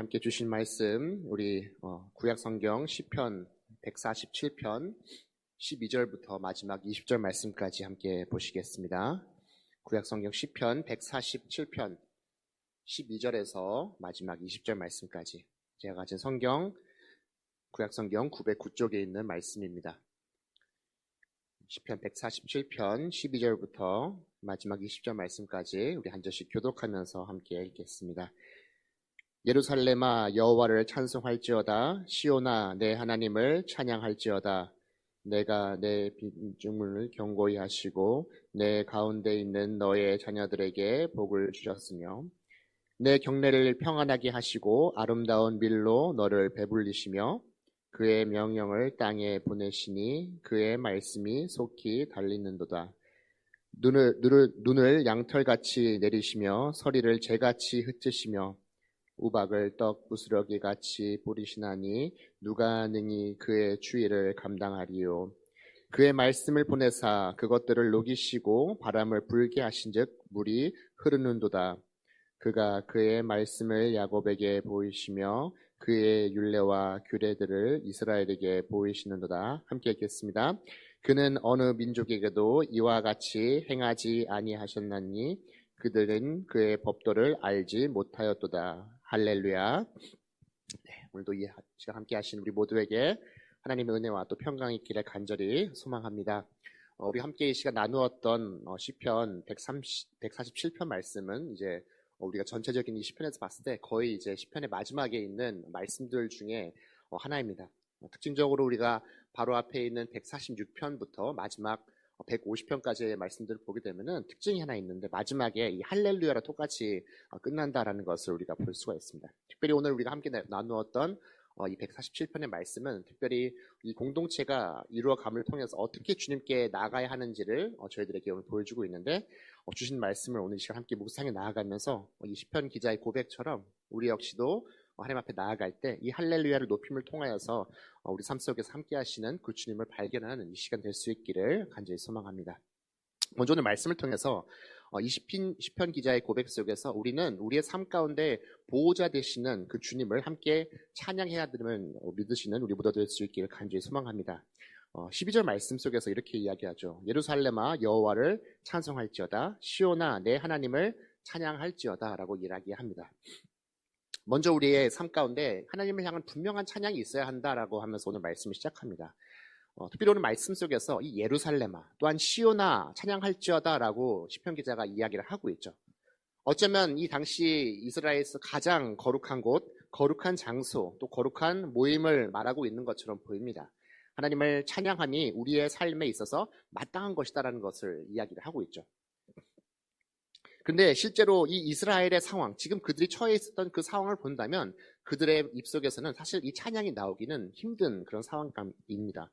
함께 주신 말씀 우리 구약성경 시편 147편 12절부터 마지막 20절 말씀까지 함께 보시겠습니다. 구약성경 시편 147편 12절에서 마지막 20절 말씀까지 제가 가진 성경 구약성경 909쪽에 있는 말씀입니다. 시편 147편 12절부터 마지막 20절 말씀까지 우리 한 절씩 교독하면서 함께 읽겠습니다. 예루살렘아 여호와를 찬송할지어다. 시온아 내 하나님을 찬양할지어다. 내가 내 빈중문을 견고히 하시고 내 가운데 있는 너의 자녀들에게 복을 주셨으며 내 경내를 평안하게 하시고 아름다운 밀로 너를 배불리시며 그의 명령을 땅에 보내시니 그의 말씀이 속히 달리는도다. 눈을 양털같이 내리시며 서리를 재같이 흩으시며 우박을 떡 부스러기 같이 뿌리시나니 누가 능히 그의 주의를 감당하리요. 그의 말씀을 보내사 그것들을 녹이시고 바람을 불게 하신즉 물이 흐르는도다. 그가 그의 말씀을 야곱에게 보이시며 그의 율례와 규례들을 이스라엘에게 보이시는도다. 함께 읽겠습니다. 그는 어느 민족에게도 이와 같이 행하지 아니하셨나니 그들은 그의 법도를 알지 못하였도다. 할렐루야. 네, 오늘도 이 시간 함께 하신 우리 모두에게 하나님의 은혜와 또 평강이 있기를 간절히 소망합니다. 우리 함께 이 시간 나누었던 시편 147편 말씀은 이제 우리가 전체적인 이 시편에서 봤을 때 거의 이제 시편의 마지막에 있는 말씀들 중에 하나입니다. 특징적으로 우리가 바로 앞에 있는 146편부터 마지막 150편까지의 말씀들을 보게 되면은 특징이 하나 있는데 마지막에 이 할렐루야랑 똑같이 끝난다라는 것을 우리가 볼 수가 있습니다. 특별히 오늘 우리가 함께 나누었던 이 147편의 말씀은 특별히 이 공동체가 이루어감을 통해서 어떻게 주님께 나아가야 하는지를 저희들에게 오늘 보여주고 있는데 주신 말씀을 오늘 이 시간 함께 묵상해 나아가면서 이 시편 기자의 고백처럼 우리 역시도 하나님 앞에 나아갈 때 이 할렐루야를 높임을 통하여서 우리 삶 속에서 함께 하시는 그 주님을 발견하는 이 시간 될 수 있기를 간절히 소망합니다. 먼저 오늘 말씀을 통해서 이 시편 기자의 고백 속에서 우리는 우리의 삶 가운데 보호자 되시는 그 주님을 함께 찬양해야 되는 믿으시는 우리 모두 될 수 있기를 간절히 소망합니다. 12절 말씀 속에서 이렇게 이야기하죠. 예루살렘아 여호와를 찬송할지어다. 시온아 내 하나님을 찬양할지어다 라고 이야기합니다. 먼저 우리의 삶 가운데 하나님을 향한 분명한 찬양이 있어야 한다라고 하면서 오늘 말씀을 시작합니다. 특별히 오늘 말씀 속에서 이 예루살렘아 또한 시온아 찬양할지어다라고 시편 기자가 이야기를 하고 있죠. 어쩌면 이 당시 이스라엘에서 가장 거룩한 곳, 거룩한 장소, 또 거룩한 모임을 말하고 있는 것처럼 보입니다. 하나님을 찬양함이 우리의 삶에 있어서 마땅한 것이다라는 것을 이야기를 하고 있죠. 그런데 실제로 이 이스라엘의 상황, 지금 그들이 처해 있었던 그 상황을 본다면 그들의 입속에서는 사실 이 찬양이 나오기는 힘든 그런 상황감입니다.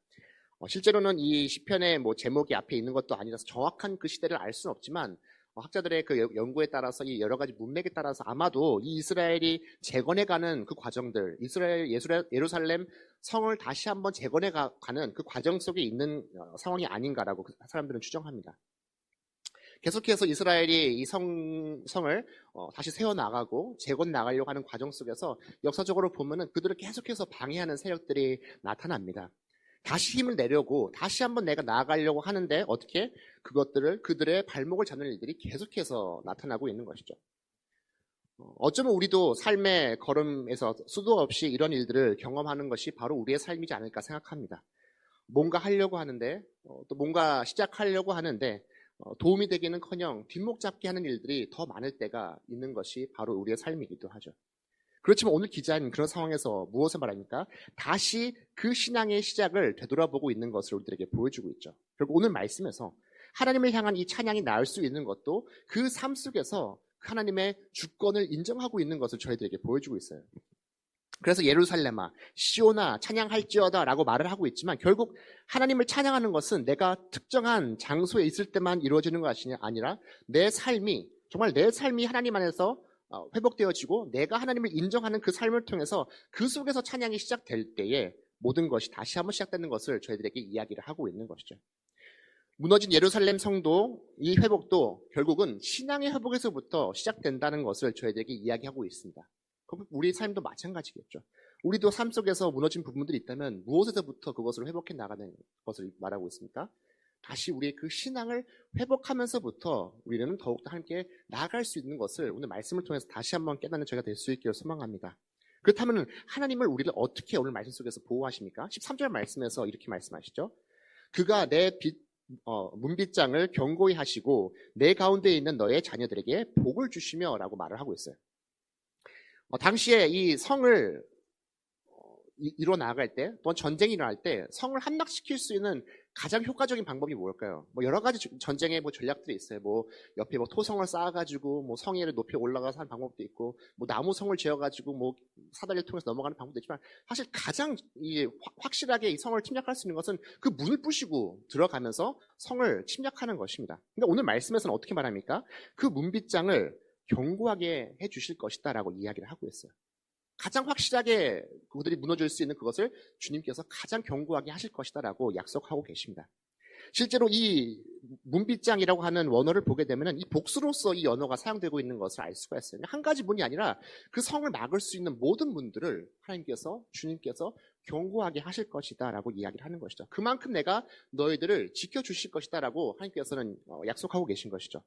실제로는 이 시편의 제목이 앞에 있는 것도 아니라서 정확한 그 시대를 알 수는 없지만 학자들의 그 연구에 따라서 이 여러 가지 문맥에 따라서 아마도 이 이스라엘이 재건해가는 그 과정들, 예루살렘 성을 다시 한번 재건해가는 그 과정 속에 있는 상황이 아닌가라고 사람들은 추정합니다. 계속해서 이스라엘이 이 성을 다시 세워나가고 재건 나가려고 하는 과정 속에서 역사적으로 보면은 그들을 계속해서 방해하는 세력들이 나타납니다. 다시 힘을 내려고 다시 한번 내가 나아가려고 하는데 어떻게 그들의 발목을 잡는 일들이 계속해서 나타나고 있는 것이죠. 어쩌면 우리도 삶의 걸음에서 수도 없이 이런 일들을 경험하는 것이 바로 우리의 삶이지 않을까 생각합니다. 뭔가 하려고 하는데 또 뭔가 시작하려고 하는데 도움이 되기는커녕 뒷목 잡게 하는 일들이 더 많을 때가 있는 것이 바로 우리의 삶이기도 하죠. 그렇지만 오늘 기자는 그런 상황에서 무엇을 말합니까? 다시 그 신앙의 시작을 되돌아보고 있는 것을 우리들에게 보여주고 있죠. 결국 오늘 말씀에서 하나님을 향한 이 찬양이 나올 수 있는 것도 그 삶 속에서 하나님의 주권을 인정하고 있는 것을 저희들에게 보여주고 있어요. 그래서 예루살렘아 시온아 찬양할지어다 라고 말을 하고 있지만 결국 하나님을 찬양하는 것은 내가 특정한 장소에 있을 때만 이루어지는 것이 아니라 내 삶이 정말 내 삶이 하나님 안에서 회복되어지고 내가 하나님을 인정하는 그 삶을 통해서 그 속에서 찬양이 시작될 때에 모든 것이 다시 한번 시작되는 것을 저희들에게 이야기를 하고 있는 것이죠. 무너진 예루살렘 성도 이 회복도 결국은 신앙의 회복에서부터 시작된다는 것을 저희들에게 이야기하고 있습니다. 우리 삶도 마찬가지겠죠. 우리도 삶 속에서 무너진 부분들이 있다면 무엇에서부터 그것을 회복해 나가는 것을 말하고 있습니까? 다시 우리의 그 신앙을 회복하면서부터 우리는 더욱더 함께 나아갈 수 있는 것을 오늘 말씀을 통해서 다시 한번 깨닫는 저희가 될 수 있기를 소망합니다. 그렇다면 하나님을 우리를 어떻게 오늘 말씀 속에서 보호하십니까? 13절 말씀에서 이렇게 말씀하시죠. 그가 내 문빗장을 견고히 하시고 내 가운데 있는 너의 자녀들에게 복을 주시며 라고 말을 하고 있어요. 당시에 이 성을 이뤄 나갈 때, 또는 전쟁이 일어날 때 성을 함락시킬 수 있는 가장 효과적인 방법이 뭘까요? 여러 가지 전쟁의 전략들이 있어요. 옆에 토성을 쌓아가지고 성 위를 높이 올라가서 하는 방법도 있고, 나무 성을 지어가지고 사다리를 통해서 넘어가는 방법도 있지만, 사실 가장 확실하게 이 성을 침략할 수 있는 것은 그 문을 부시고 들어가면서 성을 침략하는 것입니다. 그러니까 오늘 말씀에서는 어떻게 말합니까? 그 문빗장을 견고하게 해주실 것이다라고 이야기를 하고 있어요. 가장 확실하게 그들이 무너질 수 있는 그것을 주님께서 가장 견고하게 하실 것이다라고 약속하고 계십니다. 실제로 이 문빗장이라고 하는 원어를 보게 되면 이 복수로서 이 언어가 사용되고 있는 것을 알 수가 있어요. 한 가지 문이 아니라 그 성을 막을 수 있는 모든 문들을 주님께서 견고하게 하실 것이다라고 이야기를 하는 것이죠. 그만큼 내가 너희들을 지켜주실 것이다라고 하나님께서는 약속하고 계신 것이죠.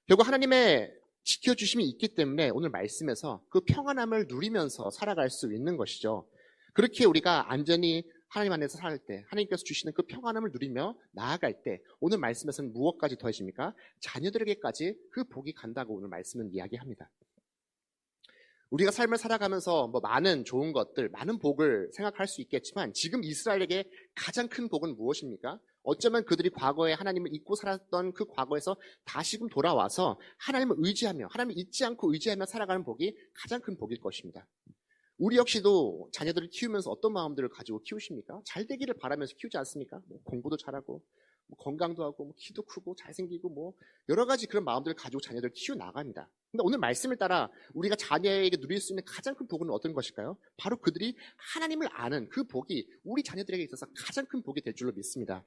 결국 하나님의 지켜주심이 있기 때문에 오늘 말씀에서 그 평안함을 누리면서 살아갈 수 있는 것이죠. 그렇게 우리가 안전히 하나님 안에서 살 때, 하나님께서 주시는 그 평안함을 누리며 나아갈 때 오늘 말씀에서는 무엇까지 더해집니까? 자녀들에게까지 그 복이 간다고 오늘 말씀은 이야기합니다. 우리가 삶을 살아가면서 많은 좋은 것들, 많은 복을 생각할 수 있겠지만 지금 이스라엘에게 가장 큰 복은 무엇입니까? 어쩌면 그들이 과거에 하나님을 잊고 살았던 그 과거에서 다시금 돌아와서 하나님을 의지하며, 하나님을 잊지 않고 의지하며 살아가는 복이 가장 큰 복일 것입니다. 우리 역시도 자녀들을 키우면서 어떤 마음들을 가지고 키우십니까? 잘 되기를 바라면서 키우지 않습니까? 공부도 잘하고, 건강도 하고, 키도 크고, 잘생기고, 여러 가지 그런 마음들을 가지고 자녀들을 키워나갑니다. 근데 오늘 말씀을 따라 우리가 자녀에게 누릴 수 있는 가장 큰 복은 어떤 것일까요? 바로 그들이 하나님을 아는 그 복이 우리 자녀들에게 있어서 가장 큰 복이 될 줄로 믿습니다.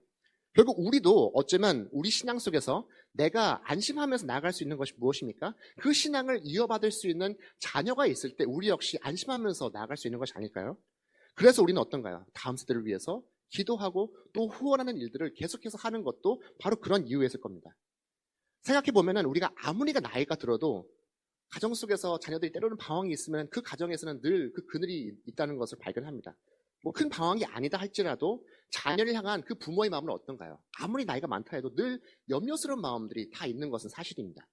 결국 우리도 어쩌면 우리 신앙 속에서 내가 안심하면서 나아갈 수 있는 것이 무엇입니까? 그 신앙을 이어받을 수 있는 자녀가 있을 때 우리 역시 안심하면서 나아갈 수 있는 것이 아닐까요? 그래서 우리는 어떤가요? 다음 세대를 위해서 기도하고 또 후원하는 일들을 계속해서 하는 것도 바로 그런 이유였을 겁니다. 생각해보면 우리가 아무리가 나이가 들어도 가정 속에서 자녀들이 때로는 방황이 있으면 그 가정에서는 늘 그 그늘이 있다는 것을 발견합니다. 큰 방황이 아니다 할지라도 자녀를 향한 그 부모의 마음은 어떤가요? 아무리 나이가 많다 해도 늘 염려스러운 마음들이 다 있는 것은 사실입니다.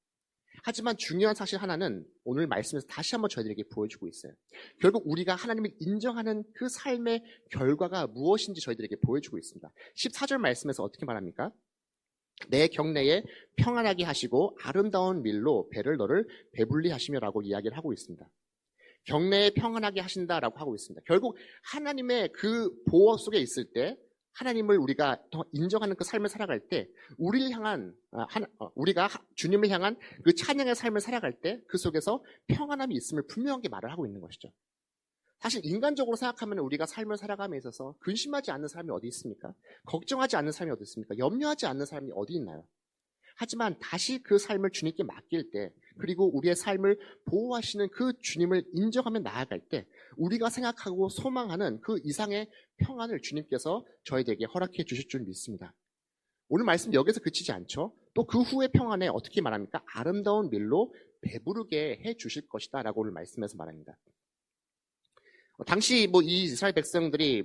하지만 중요한 사실 하나는 오늘 말씀에서 다시 한번 저희들에게 보여주고 있어요. 결국 우리가 하나님을 인정하는 그 삶의 결과가 무엇인지 저희들에게 보여주고 있습니다. 14절 말씀에서 어떻게 말합니까? 내 경내에 평안하게 하시고 아름다운 밀로 배를 너를 배불리 하시며라고 이야기를 하고 있습니다. 경내에 평안하게 하신다라고 하고 있습니다. 결국 하나님의 그 보호 속에 있을 때 하나님을 우리가 더 인정하는 그 삶을 살아갈 때 우리가 주님을 향한 그 찬양의 삶을 살아갈 때 그 속에서 평안함이 있음을 분명하게 말을 하고 있는 것이죠. 사실 인간적으로 생각하면 우리가 삶을 살아감에 있어서 근심하지 않는 사람이 어디 있습니까? 걱정하지 않는 사람이 어디 있습니까? 염려하지 않는 사람이 어디 있나요? 하지만 다시 그 삶을 주님께 맡길 때, 그리고 우리의 삶을 보호하시는 그 주님을 인정하며 나아갈 때 우리가 생각하고 소망하는 그 이상의 평안을 주님께서 저희에게 허락해 주실 줄 믿습니다. 오늘 말씀 여기서 그치지 않죠? 또 그 후의 평안에 어떻게 말합니까? 아름다운 밀로 배부르게 해 주실 것이다 라고 오늘 말씀에서 말합니다. 당시 이 이스라엘 백성들이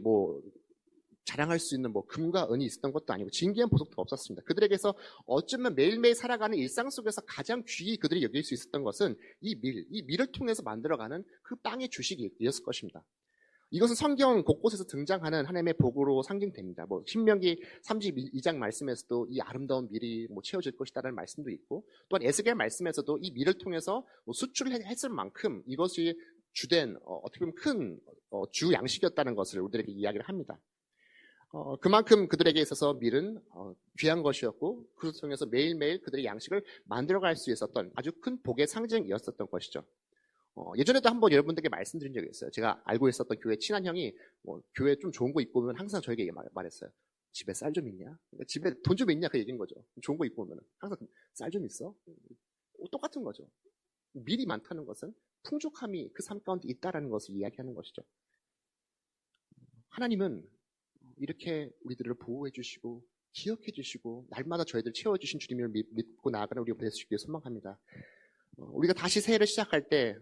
자랑할 수 있는 금과 은이 있었던 것도 아니고 진귀한 보석도 없었습니다. 그들에게서 어쩌면 매일매일 살아가는 일상 속에서 가장 귀히 그들이 여길 수 있었던 것은 이 밀을 통해서 만들어가는 그 빵의 주식이었을 것입니다. 이것은 성경 곳곳에서 등장하는 하나님의 복으로 상징됩니다. 신명기 32장 말씀에서도 이 아름다운 밀이 채워질 것이다라는 말씀도 있고, 또한 에스겔 말씀에서도 이 밀을 통해서 수출을 했을 만큼 이것이 주된 어떻게 보면 큰 주 양식이었다는 것을 우리들에게 이야기를 합니다. 그만큼 그들에게 있어서 밀은 귀한 것이었고 그것을 통해서 매일매일 그들의 양식을 만들어갈 수 있었던 아주 큰 복의 상징이었었던 것이죠. 예전에도 한번 여러분들에게 말씀드린 적이 있어요. 제가 알고 있었던 교회 친한 형이 교회 좀 좋은 거 입고 오면 항상 저에게 말했어요. 집에 쌀 좀 있냐? 그러니까 집에 돈 좀 있냐? 그 얘기인 거죠. 좋은 거 입고 오면 항상 쌀 좀 있어? 똑같은 거죠. 밀이 많다는 것은 풍족함이 그 삶 가운데 있다라는 것을 이야기하는 것이죠. 하나님은 이렇게 우리들을 보호해 주시고 기억해 주시고 날마다 저희들 채워주신 주님을 믿고 나아가는 우리가 될 수 있기를 소망합니다. 우리가 다시 새해를 시작할 때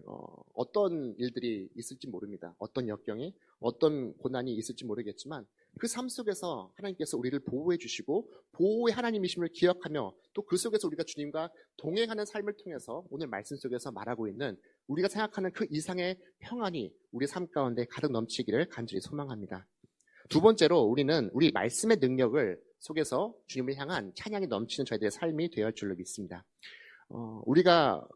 어떤 일들이 있을지 모릅니다. 어떤 역경이, 어떤 고난이 있을지 모르겠지만 그 삶 속에서 하나님께서 우리를 보호해 주시고 보호의 하나님이심을 기억하며 또 그 속에서 우리가 주님과 동행하는 삶을 통해서 오늘 말씀 속에서 말하고 있는 우리가 생각하는 그 이상의 평안이 우리 삶 가운데 가득 넘치기를 간절히 소망합니다. 두 번째로 우리는 우리 말씀의 능력을 속에서 주님을 향한 찬양이 넘치는 저희들의 삶이 되어야 할 줄로 믿습니다. 우리가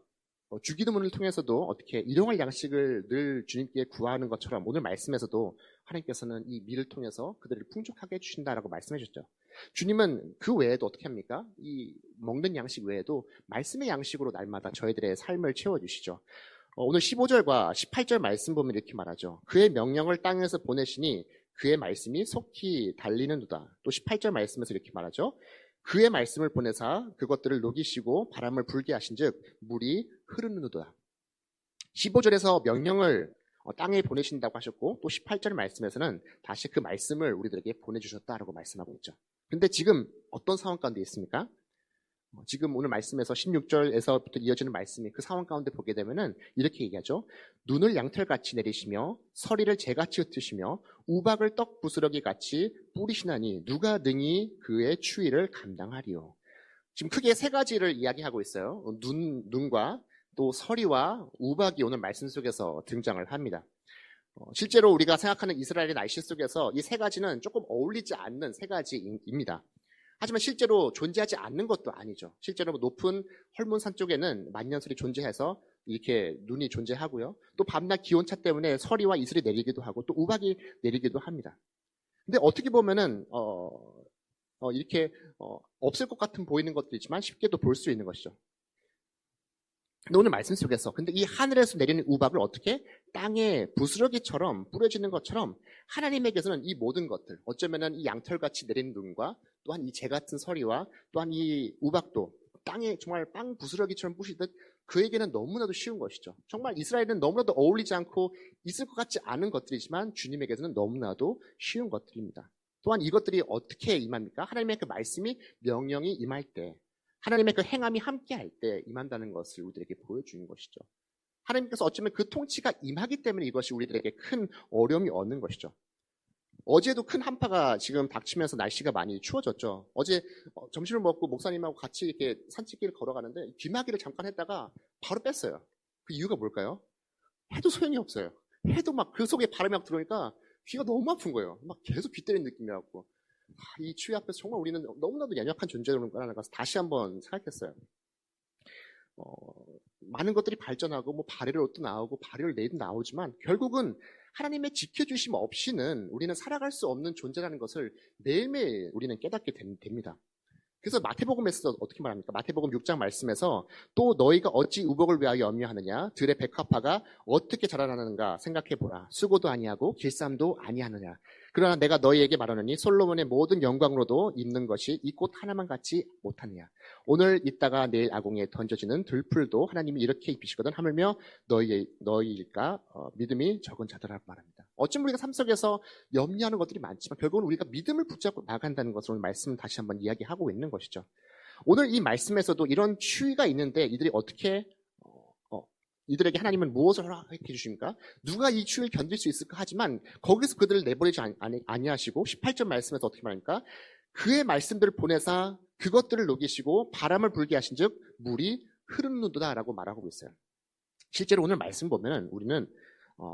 주기도문을 통해서도 어떻게 일용할 양식을 늘 주님께 구하는 것처럼 오늘 말씀에서도 하나님께서는 이 미를 통해서 그들을 풍족하게 해주신다라고 말씀해 주셨죠. 주님은 그 외에도 어떻게 합니까? 이 먹는 양식 외에도 말씀의 양식으로 날마다 저희들의 삶을 채워주시죠. 오늘 15절과 18절 말씀 보면 이렇게 말하죠. 그의 명령을 땅에서 보내시니 그의 말씀이 속히 달리는도다. 또 18절 말씀에서 이렇게 말하죠. 그의 말씀을 보내사 그것들을 녹이시고 바람을 불게 하신즉 물이 흐르는도다. 15절에서 명령을 땅에 보내신다고 하셨고 또 18절 말씀에서는 다시 그 말씀을 우리들에게 보내주셨다라고 말씀하고 있죠. 근데 지금 어떤 상황 가운데 있습니까? 지금 오늘 말씀에서 16절에서부터 이어지는 말씀이 그 상황 가운데 보게 되면은 이렇게 얘기하죠. 눈을 양털같이 내리시며 서리를 재같이 흩으시며 우박을 떡 부스러기 같이 뿌리시나니 누가 능히 그의 추위를 감당하리요. 지금 크게 세 가지를 이야기하고 있어요. 눈과 또 서리와 우박이 오늘 말씀 속에서 등장을 합니다. 실제로 우리가 생각하는 이스라엘의 날씨 속에서 이 세 가지는 조금 어울리지 않는 세 가지입니다. 하지만 실제로 존재하지 않는 것도 아니죠. 실제로 높은 헐몬산 쪽에는 만년설이 존재해서 이렇게 눈이 존재하고요. 또 밤낮 기온차 때문에 서리와 이슬이 내리기도 하고 또 우박이 내리기도 합니다. 근데 어떻게 보면은 이렇게 없을 것 같은 보이는 것들이지만 쉽게도 볼 수 있는 것이죠. 근데 오늘 말씀 속에서 근데 이 하늘에서 내리는 우박을 어떻게 땅에 부스러기처럼 뿌려지는 것처럼 하나님에게서는 이 모든 것들 어쩌면은 이 양털같이 내리는 눈과 또한 이 재 같은 서리와 또한 이 우박도 땅에 정말 빵 부스러기처럼 뿌시듯 그에게는 너무나도 쉬운 것이죠. 정말 이스라엘은 너무나도 어울리지 않고 있을 것 같지 않은 것들이지만 주님에게서는 너무나도 쉬운 것들입니다. 또한 이것들이 어떻게 임합니까? 하나님의 그 말씀이 명령이 임할 때 하나님의 그 행함이 함께할 때 임한다는 것을 우리들에게 보여주는 것이죠. 하나님께서 어쩌면 그 통치가 임하기 때문에 이것이 우리들에게 큰 어려움이 얻는 것이죠. 어제도 큰 한파가 지금 닥치면서 날씨가 많이 추워졌죠. 어제 점심을 먹고 목사님하고 같이 이렇게 산책길을 걸어가는데 귀마개를 잠깐 했다가 바로 뺐어요. 그 이유가 뭘까요? 해도 소용이 없어요. 해도 막 그 속에 바람이 막 들어오니까 귀가 너무 아픈 거예요. 막 계속 귀 때리는 느낌이었고 이 추위 앞에서 정말 우리는 너무나도 연약한 존재라는 것을 다시 한번 생각했어요. 많은 것들이 발전하고 뭐 발효를 옷도 나오고 발효를 내도 나오지만 결국은 하나님의 지켜주심 없이는 우리는 살아갈 수 없는 존재라는 것을 매일매일 우리는 깨닫게 됩니다. 그래서 마태복음에서 어떻게 말합니까? 마태복음 6장 말씀에서 또 너희가 어찌 우복을 위하여 염려하느냐? 들의 백합화가 어떻게 자라나는가 생각해보라. 수고도 아니하고 길쌈도 아니하느냐. 그러나 내가 너희에게 말하노니 솔로몬의 모든 영광으로도 입는 것이 이 꽃 하나만 같지 못하느냐. 오늘 있다가 내일 아궁이에 던져지는 들풀도 하나님이 이렇게 입히시거든 하물며 너희일까 믿음이 적은 자들이라고 말합니다. 어쩜 우리가 삶 속에서 염려하는 것들이 많지만 결국은 우리가 믿음을 붙잡고 나간다는 것을 오늘 말씀은 다시 한번 이야기하고 있는 것이죠. 오늘 이 말씀에서도 이런 추위가 있는데 이들이 어떻게 이들에게 하나님은 무엇을 허락해 주십니까? 누가 이 추위를 견딜 수 있을까 하지만 거기서 그들을 내버리지 아니하시고 18절 말씀에서 어떻게 말합니까? 그의 말씀들을 보내사 그것들을 녹이시고 바람을 불게 하신 즉 물이 흐르는도다 라고 말하고 있어요. 실제로 오늘 말씀 보면 우리는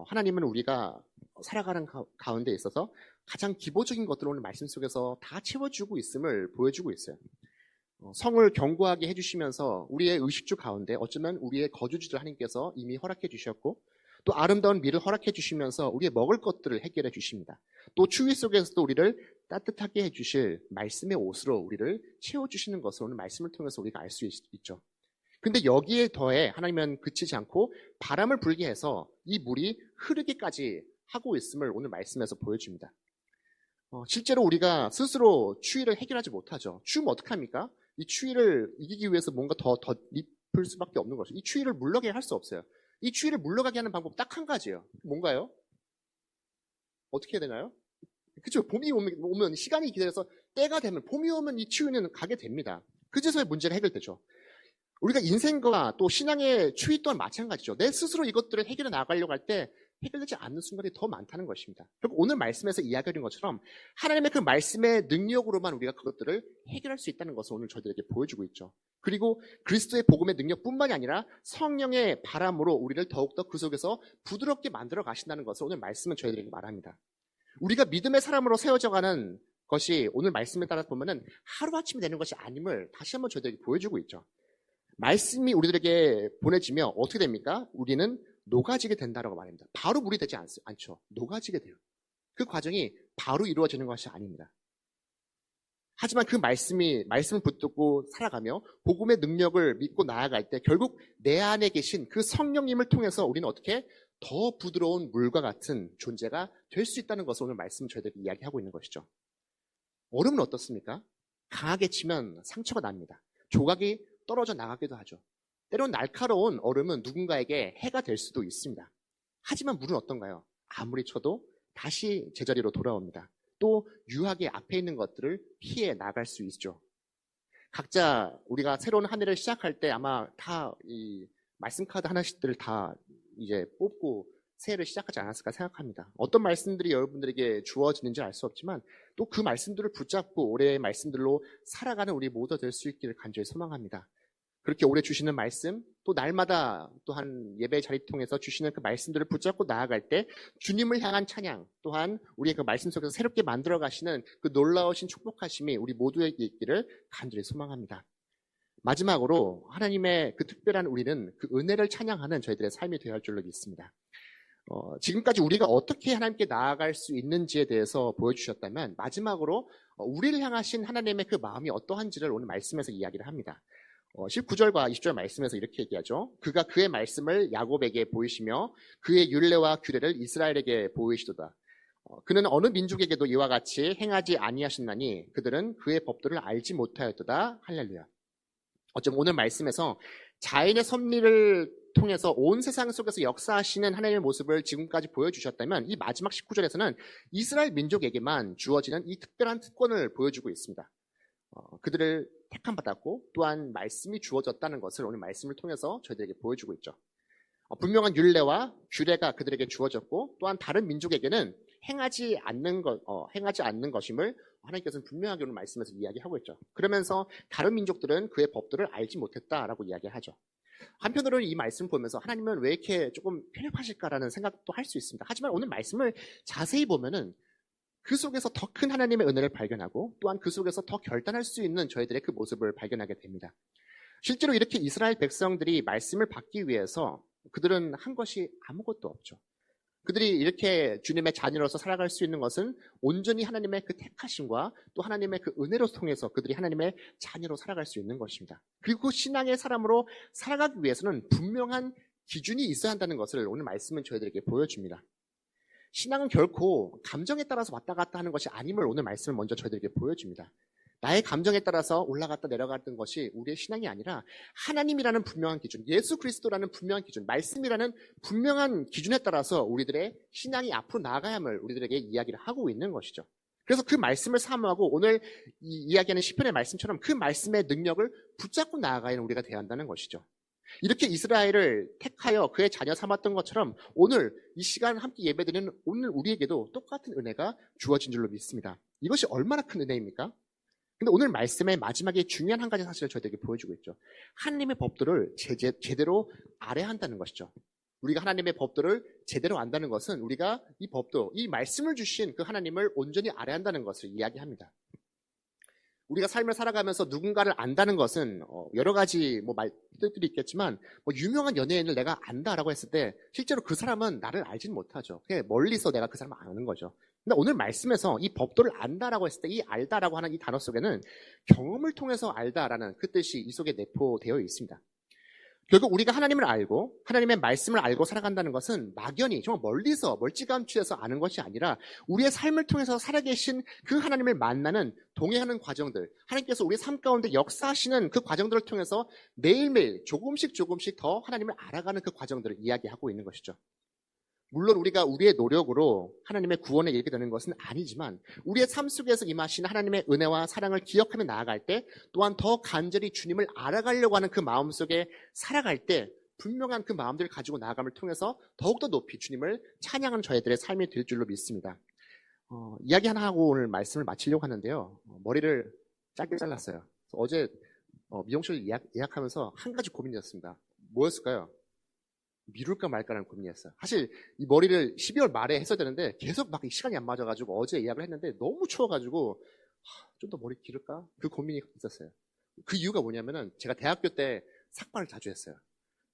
하나님은 우리가 살아가는 가운데 있어서 가장 기본적인 것들을 오늘 말씀 속에서 다 채워주고 있음을 보여주고 있어요. 성을 견고하게 해주시면서 우리의 의식주 가운데 어쩌면 우리의 거주주들 하나님께서 이미 허락해 주셨고 또 아름다운 미를 허락해 주시면서 우리의 먹을 것들을 해결해 주십니다. 또 추위 속에서도 우리를 따뜻하게 해주실 말씀의 옷으로 우리를 채워주시는 것을 오늘 말씀을 통해서 우리가 알 수 있죠. 근데 여기에 더해 하나님은 그치지 않고 바람을 불게 해서 이 물이 흐르기까지 하고 있음을 오늘 말씀에서 보여줍니다. 실제로 우리가 스스로 추위를 해결하지 못하죠. 추우면 어떡합니까? 이 추위를 이기기 위해서 뭔가 더 입을 수밖에 없는 것이죠. 이 추위를 물러게 할 수 없어요. 이 추위를 물러가게 하는 방법 딱 한 가지예요. 뭔가요? 어떻게 해야 되나요? 그죠? 봄이 오면 시간이 기다려서 때가 되면 봄이 오면 이 추위는 가게 됩니다. 그제서야 문제가 해결되죠. 우리가 인생과 또 신앙의 추위 또한 마찬가지죠. 내 스스로 이것들을 해결해 나가려고 할 때 해결되지 않는 순간이 더 많다는 것입니다. 결국 오늘 말씀에서 이야기하는 것처럼 하나님의 그 말씀의 능력으로만 우리가 그것들을 해결할 수 있다는 것을 오늘 저희들에게 보여주고 있죠. 그리고 그리스도의 복음의 능력뿐만이 아니라 성령의 바람으로 우리를 더욱더 그 속에서 부드럽게 만들어 가신다는 것을 오늘 말씀은 저희들에게 말합니다. 우리가 믿음의 사람으로 세워져가는 것이 오늘 말씀에 따라서 보면은 하루아침에 되는 것이 아님을 다시 한번 저희들에게 보여주고 있죠. 말씀이 우리들에게 보내지며 어떻게 됩니까? 우리는 녹아지게 된다라고 말합니다. 바로 물이 되지 않죠. 녹아지게 돼요. 그 과정이 바로 이루어지는 것이 아닙니다. 하지만 그 말씀을 붙들고 살아가며 복음의 능력을 믿고 나아갈 때 결국 내 안에 계신 그 성령님을 통해서 우리는 어떻게 더 부드러운 물과 같은 존재가 될 수 있다는 것을 오늘 말씀 저희들이 이야기하고 있는 것이죠. 얼음은 어떻습니까? 강하게 치면 상처가 납니다. 조각이 떨어져 나가기도 하죠. 때론 날카로운 얼음은 누군가에게 해가 될 수도 있습니다. 하지만 물은 어떤가요? 아무리 쳐도 다시 제자리로 돌아옵니다. 또 유하게 앞에 있는 것들을 피해 나갈 수 있죠. 각자 우리가 새로운 한 해를 시작할 때 아마 다 이 말씀 카드 하나씩들 다 이제 뽑고 새해를 시작하지 않았을까 생각합니다. 어떤 말씀들이 여러분들에게 주어지는지 알 수 없지만 또 그 말씀들을 붙잡고 올해의 말씀들로 살아가는 우리 모두 될 수 있기를 간절히 소망합니다. 그렇게 올해 주시는 말씀, 또 날마다 또한 예배 자리 통해서 주시는 그 말씀들을 붙잡고 나아갈 때 주님을 향한 찬양, 또한 우리의 그 말씀 속에서 새롭게 만들어 가시는 그 놀라우신 축복하심이 우리 모두에게 있기를 간절히 소망합니다. 마지막으로 하나님의 그 특별한 우리는 그 은혜를 찬양하는 저희들의 삶이 되어야 할 줄로 믿습니다. 지금까지 우리가 어떻게 하나님께 나아갈 수 있는지에 대해서 보여주셨다면 마지막으로 우리를 향하신 하나님의 그 마음이 어떠한지를 오늘 말씀에서 이야기를 합니다. 19절과 20절 말씀에서 이렇게 얘기하죠. 그가 그의 말씀을 야곱에게 보이시며 그의 율례와 규례를 이스라엘에게 보이시도다. 그는 어느 민족에게도 이와 같이 행하지 아니하셨나니 그들은 그의 법도를 알지 못하였도다. 할렐루야. 어쩜 오늘 말씀에서 자연의 섭리를 통해서 온 세상 속에서 역사하시는 하나님의 모습을 지금까지 보여주셨다면 이 마지막 19절에서는 이스라엘 민족에게만 주어지는 이 특별한 특권을 보여주고 있습니다. 그들을 택함받았고 또한 말씀이 주어졌다는 것을 오늘 말씀을 통해서 저희들에게 보여주고 있죠. 분명한 율례와 규례가 그들에게 주어졌고 또한 다른 민족에게는 행하지 않는 것임을 하나님께서는 분명하게 오늘 말씀에서 이야기하고 있죠. 그러면서 다른 민족들은 그의 법도를 알지 못했다라고 이야기하죠. 한편으로는 이 말씀을 보면서 하나님은 왜 이렇게 조금 편협하실까라는 생각도 할 수 있습니다. 하지만 오늘 말씀을 자세히 보면은 그 속에서 더 큰 하나님의 은혜를 발견하고 또한 그 속에서 더 결단할 수 있는 저희들의 그 모습을 발견하게 됩니다. 실제로 이렇게 이스라엘 백성들이 말씀을 받기 위해서 그들은 한 것이 아무것도 없죠. 그들이 이렇게 주님의 자녀로서 살아갈 수 있는 것은 온전히 하나님의 그 택하심과 또 하나님의 그 은혜로 통해서 그들이 하나님의 자녀로 살아갈 수 있는 것입니다. 그리고 신앙의 사람으로 살아가기 위해서는 분명한 기준이 있어야 한다는 것을 오늘 말씀은 저희들에게 보여줍니다. 신앙은 결코 감정에 따라서 왔다 갔다 하는 것이 아님을 오늘 말씀을 먼저 저희들에게 보여줍니다. 나의 감정에 따라서 올라갔다 내려갔던 것이 우리의 신앙이 아니라 하나님이라는 분명한 기준, 예수 그리스도라는 분명한 기준, 말씀이라는 분명한 기준에 따라서 우리들의 신앙이 앞으로 나아가야 함을 우리들에게 이야기를 하고 있는 것이죠. 그래서 그 말씀을 사모하고 오늘 이야기하는 시편의 말씀처럼 그 말씀의 능력을 붙잡고 나아가야 하는 우리가 되어야 한다는 것이죠. 이렇게 이스라엘을 택하여 그의 자녀 삼았던 것처럼 오늘 이 시간 함께 예배드리는 오늘 우리에게도 똑같은 은혜가 주어진 줄로 믿습니다. 이것이 얼마나 큰 은혜입니까? 근데 오늘 말씀의 마지막에 중요한 한 가지 사실을 저희들에게 보여주고 있죠. 하나님의 법도를 제대로 알아야 한다는 것이죠. 우리가 하나님의 법도를 제대로 안다는 것은 우리가 이 법도, 이 말씀을 주신 그 하나님을 온전히 알아야 한다는 것을 이야기합니다. 우리가 삶을 살아가면서 누군가를 안다는 것은 여러 가지 말들이 있겠지만 유명한 연예인을 내가 안다라고 했을 때 실제로 그 사람은 나를 알지는 못하죠. 그냥 멀리서 내가 그 사람을 아는 거죠. 근데 오늘 말씀에서 이 법도를 안다라고 했을 때 이 알다라고 하는 이 단어 속에는 경험을 통해서 알다라는 그 뜻이 이 속에 내포되어 있습니다. 결국 우리가 하나님을 알고 하나님의 말씀을 알고 살아간다는 것은 막연히 정말 멀리서 멀찌감치해서 아는 것이 아니라 우리의 삶을 통해서 살아계신 그 하나님을 만나는 동행하는 과정들, 하나님께서 우리의 삶 가운데 역사하시는 그 과정들을 통해서 매일매일 조금씩 더 하나님을 알아가는 그 과정들을 이야기하고 있는 것이죠. 물론 우리가 우리의 노력으로 하나님의 구원에 이르게 되는 것은 아니지만 우리의 삶 속에서 임하신 하나님의 은혜와 사랑을 기억하며 나아갈 때 또한 더 간절히 주님을 알아가려고 하는 그 마음 속에 살아갈 때 분명한 그 마음들을 가지고 나아감을 통해서 더욱더 높이 주님을 찬양하는 저희들의 삶이 될 줄로 믿습니다. 이야기 하나 하고 오늘 말씀을 마치려고 하는데요. 머리를 짧게 잘랐어요. 어제 미용실 예약하면서 한 가지 고민이었습니다. 뭐였을까요? 미룰까 말까라는 고민이었어요. 사실 이 머리를 12월 말에 했어야 되는데 계속 막 시간이 안 맞아가지고 어제 예약을 했는데 너무 추워가지고 좀 더 머리 기를까? 그 고민이 있었어요. 그 이유가 뭐냐면은 제가 대학교 때 삭발을 자주 했어요.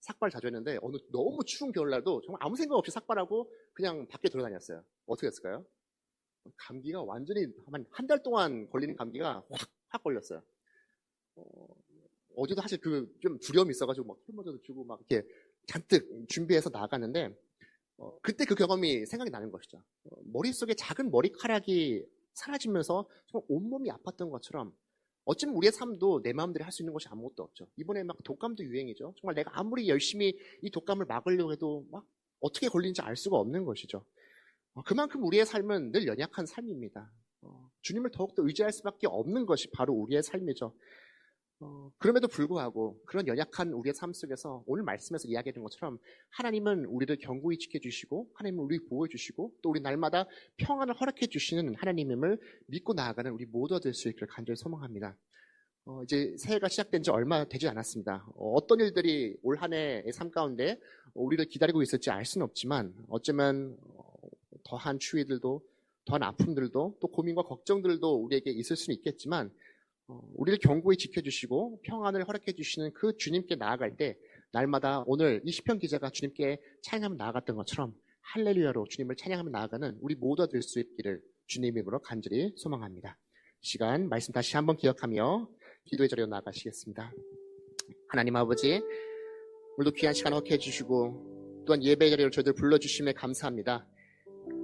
삭발 자주 했는데 어느 너무 추운 겨울날도 정말 아무 생각 없이 삭발하고 그냥 밖에 돌아다녔어요. 어떻게 했을까요? 감기가 완전히 한 달 동안 걸리는 감기가 확 걸렸어요. 어제도 사실 그 좀 두려움이 있어가지고 막 털모자도 주고 막 이렇게 잔뜩 준비해서 나가는데 그때 그 경험이 생각이 나는 것이죠. 머릿속에 작은 머리카락이 사라지면서 정말 온몸이 아팠던 것처럼 어쩌면 우리의 삶도 내 마음대로 할 수 있는 것이 아무것도 없죠. 이번에 막 독감도 유행이죠. 정말 내가 아무리 열심히 이 독감을 막으려고 해도 막 어떻게 걸리는지 알 수가 없는 것이죠. 그만큼 우리의 삶은 늘 연약한 삶입니다. 주님을 더욱더 의지할 수밖에 없는 것이 바로 우리의 삶이죠. 그럼에도 불구하고 그런 연약한 우리의 삶 속에서 오늘 말씀에서 이야기하는 것처럼 하나님은 우리를 견고히 지켜주시고 하나님은 우리를 보호해주시고 또 우리 날마다 평안을 허락해 주시는 하나님임을 믿고 나아가는 우리 모두가 될 수 있기를 간절히 소망합니다. 이제 새해가 시작된 지 얼마 되지 않았습니다. 어떤 일들이 올 한 해의 삶 가운데 우리를 기다리고 있을지 알 수는 없지만 어쩌면 더한 추위들도 더한 아픔들도 또 고민과 걱정들도 우리에게 있을 수는 있겠지만 우리를 견고히 지켜주시고 평안을 허락해 주시는 그 주님께 나아갈 때 날마다 오늘 이 시편 기자가 주님께 찬양하며 나아갔던 것처럼 할렐루야로 주님을 찬양하며 나아가는 우리 모두가 될 수 있기를 주님 이름으로 간절히 소망합니다. 시간 말씀 다시 한번 기억하며 기도의 자리로 나아가시겠습니다. 하나님 아버지, 오늘도 귀한 시간 허락해 주시고 또한 예배 자리로 저희들 불러주심에 감사합니다.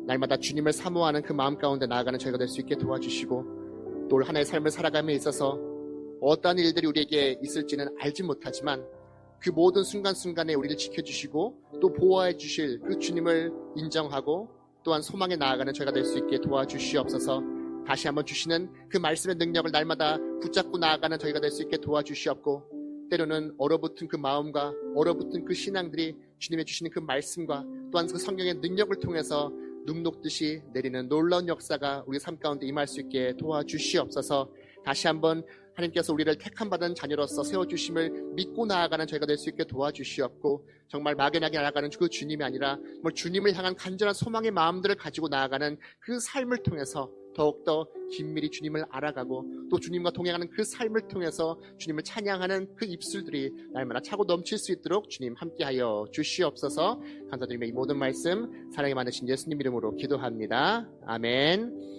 날마다 주님을 사모하는 그 마음 가운데 나아가는 저희가 될 수 있게 도와주시고 또 올 한 해의 삶을 살아감에 있어서 어떠한 일들이 우리에게 있을지는 알지 못하지만 그 모든 순간순간에 우리를 지켜주시고 또 보호해 주실 그 주님을 인정하고 또한 소망에 나아가는 저희가 될 수 있게 도와주시옵소서. 다시 한번 주시는 그 말씀의 능력을 날마다 붙잡고 나아가는 저희가 될 수 있게 도와주시옵고 때로는 얼어붙은 그 마음과 얼어붙은 그 신앙들이 주님의 주시는 그 말씀과 또한 그 성경의 능력을 통해서 눈 녹듯이 내리는 놀라운 역사가 우리 삶 가운데 임할 수 있게 도와주시옵소서. 다시 한번 하나님께서 우리를 택함받은 자녀로서 세워주심을 믿고 나아가는 저희가 될 수 있게 도와주시옵고 정말 막연하게 나아가는 그 주님이 아니라 주님을 향한 간절한 소망의 마음들을 가지고 나아가는 그 삶을 통해서 더욱더 긴밀히 주님을 알아가고 또 주님과 동행하는 그 삶을 통해서 주님을 찬양하는 그 입술들이 날마다 차고 넘칠 수 있도록 주님 함께하여 주시옵소서. 감사드리며 이 모든 말씀 사랑이 많으신 예수님 이름으로 기도합니다. 아멘.